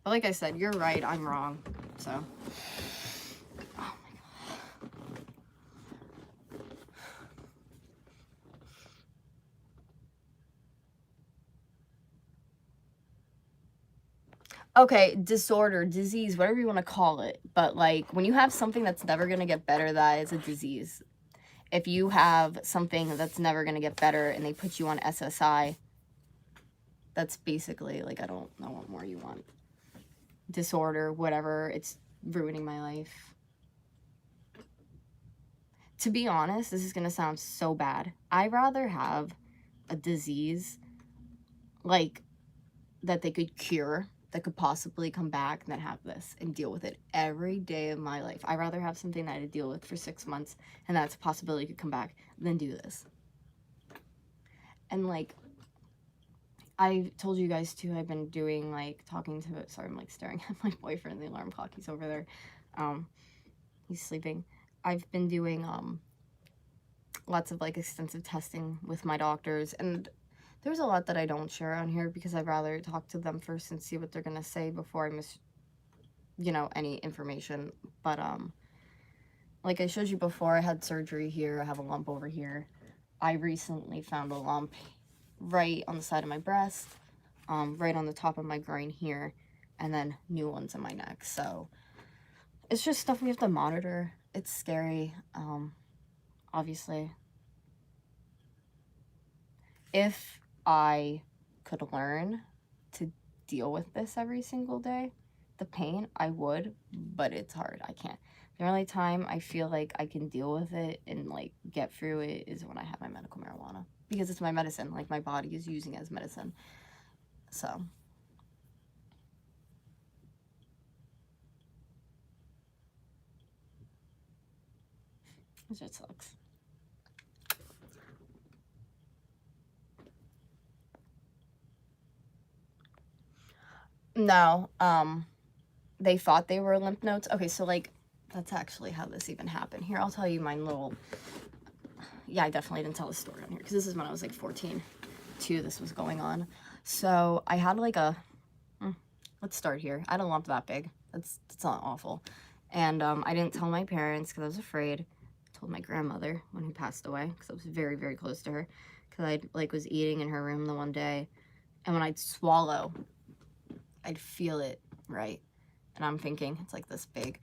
but like I said, you're right, I'm wrong. So, oh my God. Okay, disorder, disease, whatever you want to call it. But like when you have something that's never going to get better, that is a disease. If you have something that's never going to get better and they put you on SSI, that's basically like, I don't know what more you want. Disorder, whatever, it's ruining my life. To be honest, this is going to sound so bad. I'd rather have a disease like that they could cure, that could possibly come back, than have this and deal with it every day of my life. I'd rather have something that I deal with for 6 months and that's a possibility could come back than do this. And like, I told you guys too, I've been doing like talking to it. Sorry, I'm like staring at my boyfriend, the alarm clock. He's over there. He's sleeping. I've been doing lots of like extensive testing with my doctors, and there's a lot that I don't share on here because I'd rather talk to them first and see what they're gonna say before I miss, you know, any information. But like I showed you before, I had surgery here. I have a lump over here. I recently found a lump right on the side of my breast, right on the top of my groin here, and then new ones in my neck. So it's just stuff we have to monitor. It's scary, obviously. If I could learn to deal with this every single day, the pain, I would, but it's hard. I can't. The only time I feel like I can deal with it and like get through it is when I have my medical marijuana, because it's my medicine. Like, my body is using it as medicine. So it just sucks. No, they thought they were lymph nodes. Okay, so like, that's actually how this even happened. Here, I'll tell you my little... Yeah, I definitely didn't tell the story on here because this is when I was like 14 too. This was going on. So I had like a... let's start here. I had a lump that big. That's not awful. And I didn't tell my parents because I was afraid. I told my grandmother when he passed away because I was very, very close to her. Because I like was eating in her room the one day, and when I'd swallow, I'd feel it, right? And I'm thinking, it's like this big.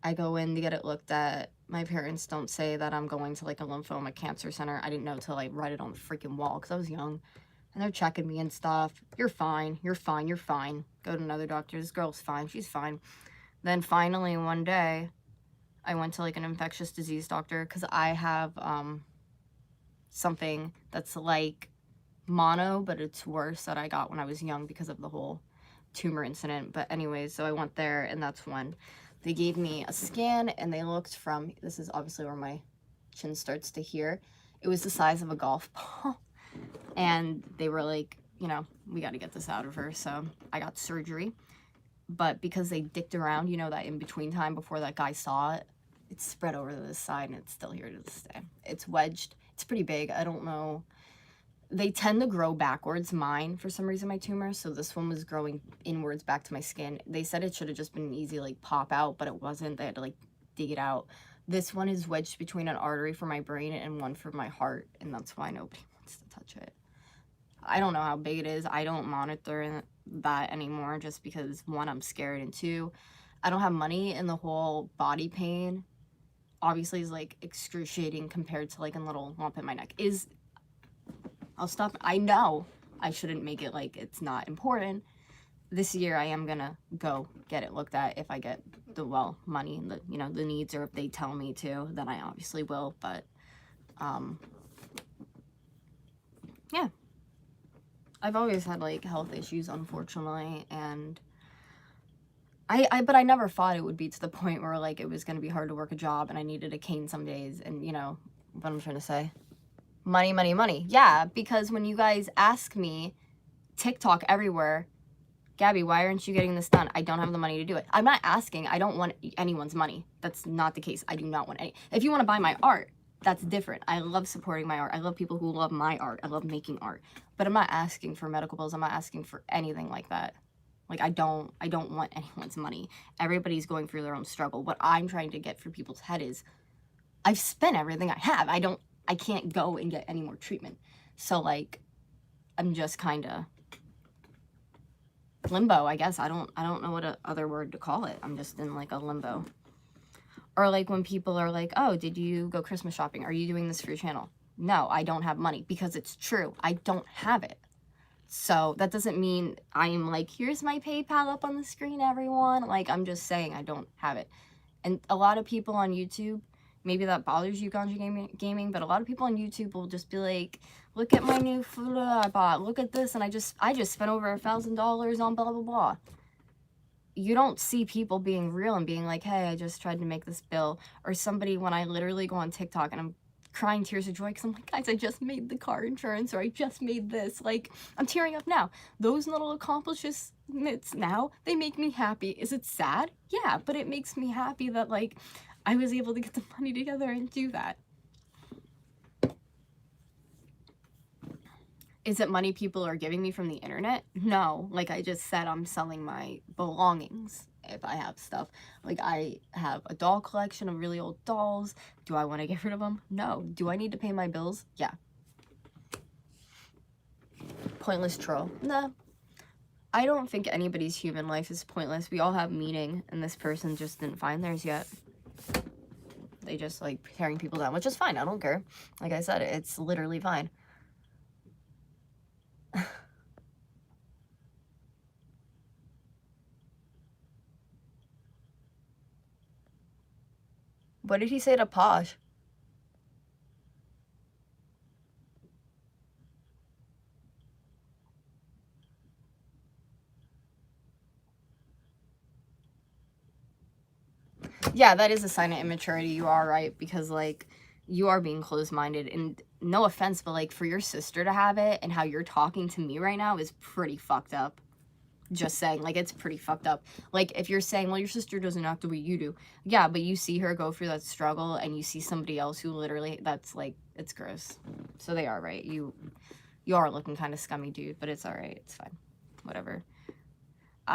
I go in to get it looked at. My parents don't say that I'm going to like a lymphoma cancer center. I didn't know till I read it on the freaking wall because I was young. And they're checking me and stuff. You're fine. You're fine. You're fine. Go to another doctor. This girl's fine. She's fine. Then finally one day, I went to like an infectious disease doctor because I have something that's like mono, but it's worse, that I got when I was young because of the whole tumor incident. But anyways, so I went there, and that's when they gave me a scan, and they looked from, this is obviously where my chin starts to here. It was the size of a golf ball. And they were like, you know, we got to get this out of her. So I got surgery. But because they dicked around, you know, that in between time before that guy saw it, it's spread over to this side, and it's still here to this day. It's wedged. It's pretty big. I don't know. They tend to grow backwards, mine, for some reason, my tumor. So this one was growing inwards back to my skin. They said it should have just been an easy, like, pop out, but it wasn't. They had to, like, dig it out. This one is wedged between an artery for my brain and one for my heart, and that's why nobody wants to touch it. I don't know how big it is. I don't monitor that anymore just because, one, I'm scared, and two, I don't have money, and the whole body pain obviously is, like, excruciating compared to, like, a little lump in my neck. I'll stop. I know I shouldn't make it like it's not important. This year I am gonna go get it looked at if I get the, well, money and the, you know, the needs, or if they tell me to, then I obviously will. But yeah, I've always had like health issues, unfortunately, and but I never thought it would be to the point where like it was gonna be hard to work a job and I needed a cane some days, and you know what I'm trying to say. Money, money, money. Yeah, because when you guys ask me, TikTok everywhere, Gabby, why aren't you getting this done? I don't have the money to do it. I'm not asking. I don't want anyone's money. That's not the case. I do not want any. If you want to buy my art, that's different. I love supporting my art. I love people who love my art. I love making art. But I'm not asking for medical bills. I'm not asking for anything like that. Like, I don't want anyone's money. Everybody's going through their own struggle. What I'm trying to get for people's head is, I've spent everything I have. I can't go and get any more treatment. So, like, I'm just kind of limbo, I guess. I don't know what other word to call it. I'm just in, like, a limbo. Or, like, when people are like, oh, did you go Christmas shopping? Are you doing this for your channel? No, I don't have money. Because it's true. I don't have it. So, that doesn't mean I'm like, here's my PayPal up on the screen, everyone. Like, I'm just saying I don't have it. And a lot of people on YouTube, maybe that bothers you, Ganja Gaming, but a lot of people on YouTube will just be like, look at my new food I bought, look at this, and I just spent over $1,000 on blah, blah, blah. You don't see people being real and being like, hey, I just tried to make this bill. Or somebody, when I literally go on TikTok and I'm crying tears of joy because I'm like, guys, I just made the car insurance, or I just made this. Like, I'm tearing up now. Those little accomplishments now, they make me happy. Is it sad? Yeah, but it makes me happy that, like, I was able to get the money together and do that. Is it money people are giving me from the internet? No. Like I just said, I'm selling my belongings if I have stuff. Like, I have a doll collection of really old dolls. Do I want to get rid of them? No. Do I need to pay my bills? Yeah. Pointless troll? Nah. I don't think anybody's human life is pointless. We all have meaning, and this person just didn't find theirs yet. They just like tearing people down, which is fine. I don't care. Like I said, it's literally fine. What did he say to Posh? Yeah, that is a sign of immaturity. You are right, because like you are being closed-minded, and no offense, but like for your sister to have it and how you're talking to me right now is pretty fucked up. Just saying, like, it's pretty fucked up. Like, if you're saying, well, your sister doesn't act the way you do. Yeah, but you see her go through that struggle, and you see somebody else who literally, that's, like, it's gross. So they are right. You are looking kind of scummy, dude, but it's alright. It's fine. Whatever.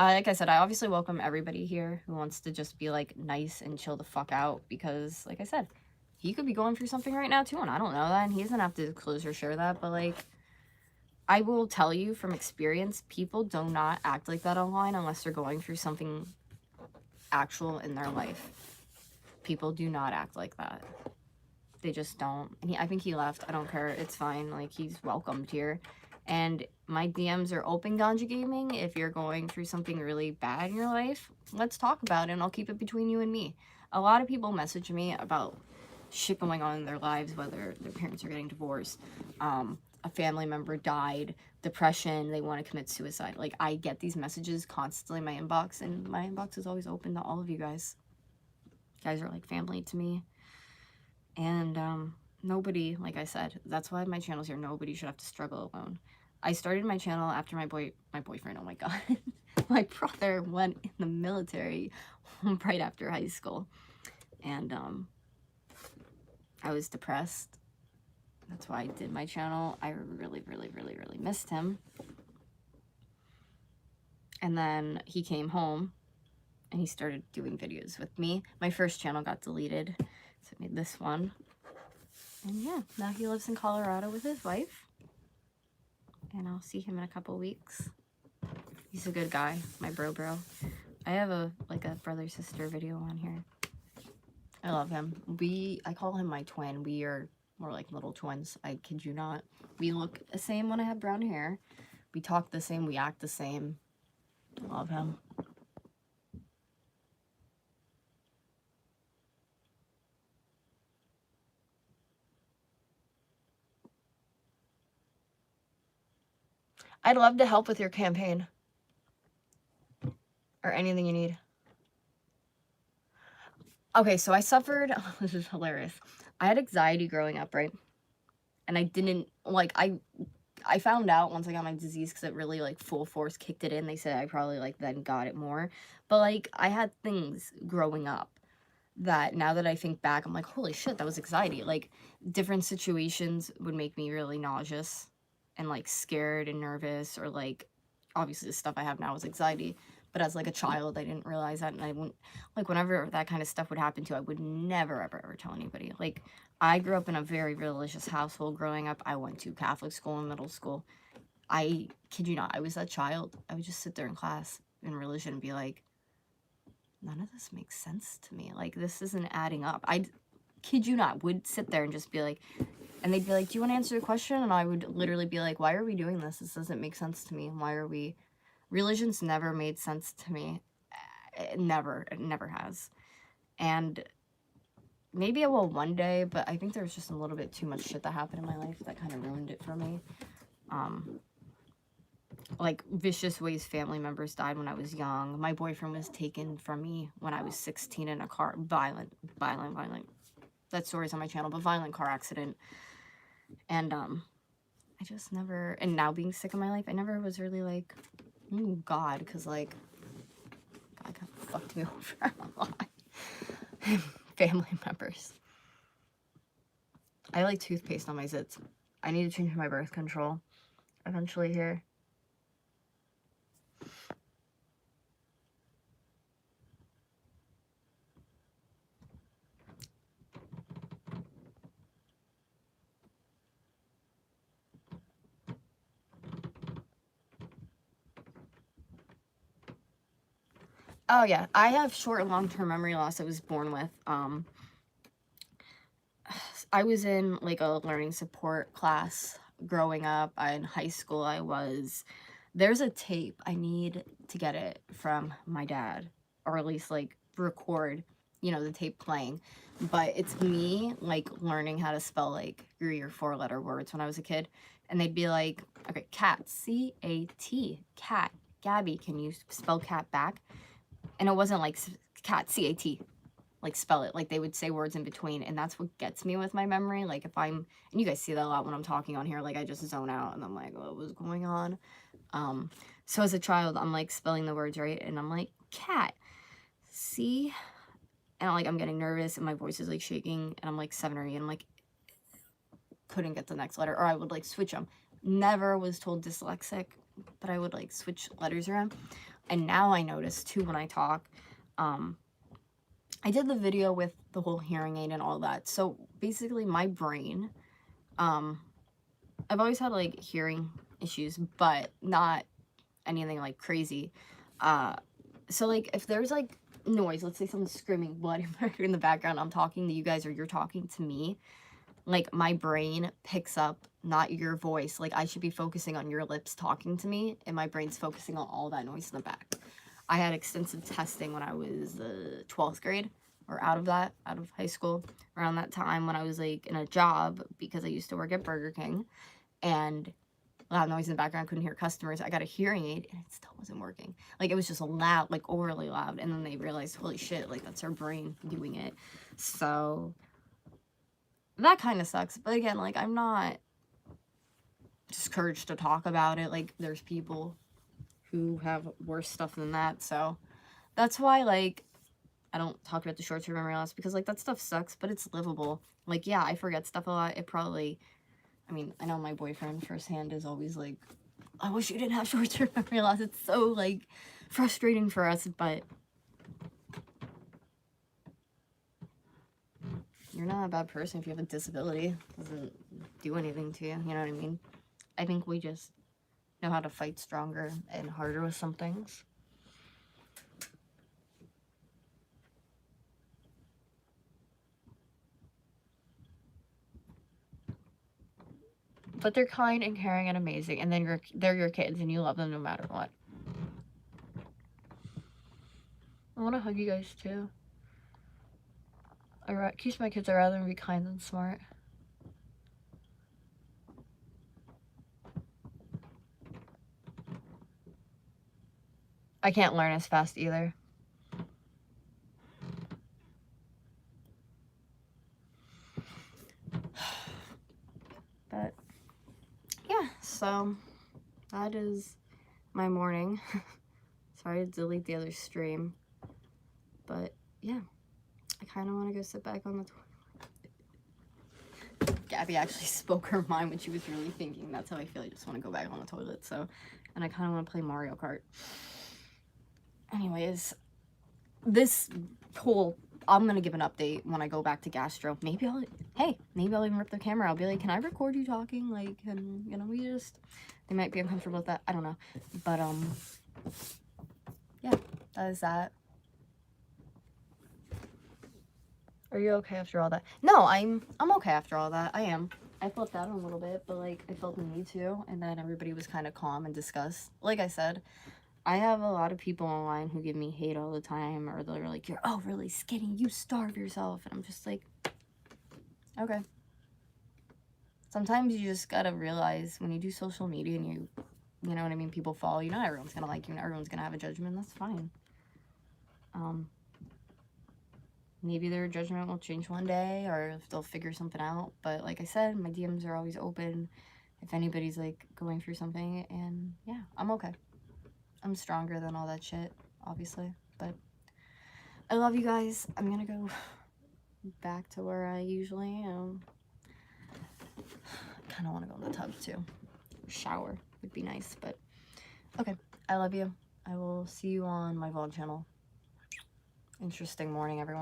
like I said, I obviously welcome everybody here who wants to just be like nice and chill the fuck out, because like I said, he could be going through something right now too, and I don't know that, and he doesn't have to disclose or share that, but like, I will tell you from experience, people do not act like that online unless they're going through something actual in their life. People do not act like that. They just don't. And I think he left. I don't care. It's fine. Like, he's welcomed here. And my DMs are open, Ganja Gaming. If you're going through something really bad in your life, let's talk about it, and I'll keep it between you and me. A lot of people message me about shit going on in their lives, whether their parents are getting divorced, a family member died, depression, they want to commit suicide. Like, I get these messages constantly in my inbox, and my inbox is always open to all of you guys. You guys are like family to me. And nobody, like I said, that's why my channel's here. Nobody should have to struggle alone. I started my channel after my boyfriend, oh my god, my brother went in the military right after high school. And I was depressed. That's why I did my channel. I really missed him. And then he came home and he started doing videos with me. My first channel got deleted, so I made this one. And yeah, now he lives in Colorado with his wife. And I'll see him in a couple weeks. He's a good guy, my bro. I have a brother-sister video on here. I love him. I call him my twin. We are more like little twins. I kid you not. We look the same when I have brown hair. We talk the same. We act the same. I love him. I'd love to help with your campaign. Or anything you need. Okay, so I suffered, this is hilarious. I had anxiety growing up, right? And I didn't, like, I found out once I got my disease because it really, like, full force kicked it in. They said I probably, like, then got it more. But, like, I had things growing up that now that I think back, I'm like, holy shit, that was anxiety. Like, different situations would make me really nauseous and, like, scared and nervous, or, like, obviously the stuff I have now is anxiety. But as, like, a child, I didn't realize that, and I wouldn't, like, whenever that kind of stuff would happen to, I would never, ever tell anybody. Like, I grew up in a very religious household growing up. I went to Catholic school in middle school. I kid you not, I was that child. I would just sit there in class in religion and be like, none of this makes sense to me. Like, this isn't adding up. I kid you not, would sit there and just be like, and they'd be like, do you want to answer the question? And I would literally be like, why are we doing this? This doesn't make sense to me. Why are we... Religion's never made sense to me. It never has. And maybe it will one day, but I think there's just a little bit too much shit that happened in my life that kind of ruined it for me. Like, vicious ways family members died when I was young. My boyfriend was taken from me when I was 16 in a car. Violent. That story's on my channel, but violent car accident. And, I just never, and now being sick in my life, I never was really like, oh God, because, like, God kind of fucked me over a lot. Family members. I like toothpaste on my zits. I need to change my birth control eventually here. Oh yeah, I have short and long-term memory loss I was born with. I was in, like, a learning support class growing up. In high school, there's a tape. I need to get it from my dad, or at least, like, record, you know, the tape playing. But it's me, like, learning how to spell, like, 3 or 4 letter words when I was a kid. And they'd be like, okay, cat, C-A-T, cat. Gabby, can you spell cat back? And it wasn't like cat, C-A-T, like, spell it. Like, they would say words in between, and that's what gets me with my memory. Like, if I'm, and you guys see that a lot when I'm talking on here, like, I just zone out, and I'm like, what was going on? So as a child, I'm, like, spelling the words right, and I'm like, cat, C, and, like, I'm getting nervous, and my voice is, like, shaking, and I'm, like, 7 or 8, and I'm, like, couldn't get the next letter, or I would, like, switch them. Never was told dyslexic, but I would, like, switch letters around. And now I notice too when I talk, I did the video with the whole hearing aid and all that. So basically my brain, I've always had like hearing issues, but not anything like crazy. So like if there's like noise, let's say someone's screaming bloody murder in the background, I'm talking to you guys or you're talking to me, like my brain picks up not your voice. Like I should be focusing on your lips talking to me, and my brain's focusing on all that noise in the back. I had extensive testing when I was 12th grade, or out of high school, around that time when I was like in a job, because I used to work at Burger King, and loud noise in the background, couldn't hear customers. I got a hearing aid and it still wasn't working. Like it was just loud, like overly loud. And then they realized, holy shit, like that's our brain doing it. So that kind of sucks. But again, like I'm not discouraged to talk about it. Like there's people who have worse stuff than that. So that's why like I don't talk about the short-term memory loss, because like that stuff sucks, but it's livable. Like yeah, I forget stuff a lot. It probably, I mean, I know my boyfriend firsthand is always like, I wish you didn't have short-term memory loss. It's so like frustrating for us, but you're not a bad person if you have a disability. It doesn't do anything to you, you know what I mean? I think we just know how to fight stronger and harder with some things. But they're kind and caring and amazing, and then they're your kids and you love them no matter what. I want to hug you guys too. I teach my kids I'd rather be kind than smart. I can't learn as fast either. But yeah, so that is my morning. Sorry to delete the other stream, but yeah, I kind of want to go sit back on the toilet. Gabby actually spoke her mind when she was really thinking. That's how I feel. I just want to go back on the toilet. So, and I kind of want to play Mario Kart. Anyways, this whole, I'm gonna give an update when I go back to gastro. Maybe I'll even rip the camera. I'll be like, can I record you talking? Like, and you know, they might be uncomfortable with that. I don't know, but yeah, that is that. Are you okay after all that? No, I'm okay after all that. I am. I flipped out a little bit, but like I felt the need to, and then everybody was kind of calm and discussed. Like I said, I have a lot of people online who give me hate all the time, or they're like, you're overly skinny, you starve yourself, and I'm just like, okay. Sometimes you just gotta realize when you do social media and you know what I mean, people follow you, not everyone's gonna like you, not everyone's gonna have a judgment, that's fine. Maybe their judgment will change one day, or they'll figure something out, but like I said, my DMs are always open if anybody's like going through something, and yeah, I'm okay. I'm stronger than all that shit, obviously, but I love you guys. I'm gonna go back to where I usually am. I kind of want to go in the tub too. Shower would be nice, but okay. I love you. I will see you on my vlog channel. Interesting morning, everyone.